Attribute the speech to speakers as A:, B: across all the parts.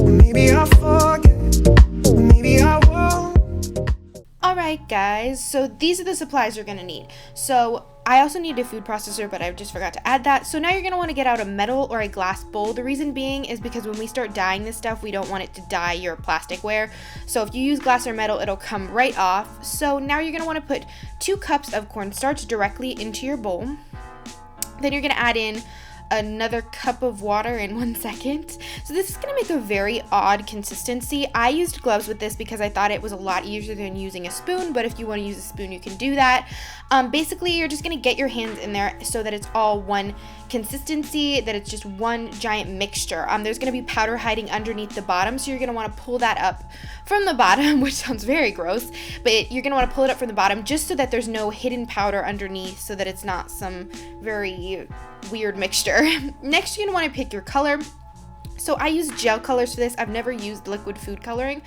A: Maybe I'll forget, maybe I won't.
B: Alright guys, so these are the supplies you're going to need. So I also need a food processor, but I just forgot to add that. So now you're going to want to get out a metal or a glass bowl. The reason being is because when we start dyeing this stuff, we don't want it to dye your plasticware. So if you use glass or metal, it'll come right off. So now you're going to want to put 2 cups of cornstarch directly into your bowl. Then you're going to add in another cup of water in 1 second. So this is going to make a very odd consistency. I used gloves with this because I thought it was a lot easier than using a spoon, but if you want to use a spoon, you can do that. Basically, you're just going to get your hands in there so that it's all one consistency, that it's just one giant mixture. There's going to be powder hiding underneath the bottom, so you're going to want to pull that up from the bottom, which sounds very gross, but you're going to want to pull it up from the bottom just so that there's no hidden powder underneath, so that it's not some very weird mixture. Next, you're going to want to pick your color. So I use gel colors for this. I've never used liquid food coloring.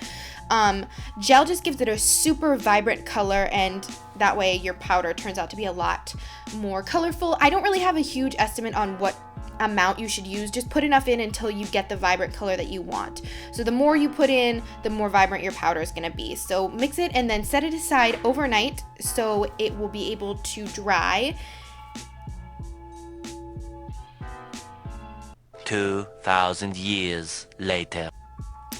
B: Gel just gives it a super vibrant color, and that way your powder turns out to be a lot more colorful. I don't really have a huge estimate on what amount you should use. Just put enough in until you get the vibrant color that you want. So the more you put in, the more vibrant your powder is going to be. So mix it and then set it aside overnight so it will be able to dry.
C: 2,000 years later.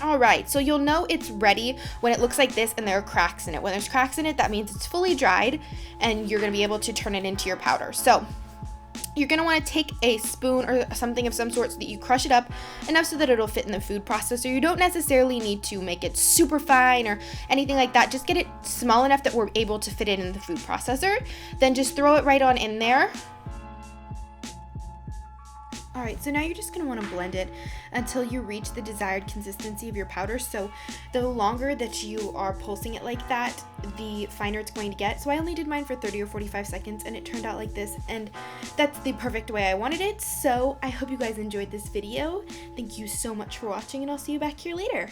B: Alright, so you'll know it's ready when it looks like this and there are cracks in it. When there's cracks in it, that means it's fully dried and you're going to be able to turn it into your powder. So you're going to want to take a spoon or something of some sort so that you crush it up enough so that it'll fit in the food processor. You don't necessarily need to make it super fine or anything like that. Just get it small enough that we're able to fit it in the food processor. Then just throw it right on in there. Alright, so now you're just going to want to blend it until you reach the desired consistency of your powder. So the longer that you are pulsing it like that, the finer it's going to get. So I only did mine for 30 or 45 seconds and it turned out like this, and that's the perfect way I wanted it. So I hope you guys enjoyed this video. Thank you so much for watching, and I'll see you back here later.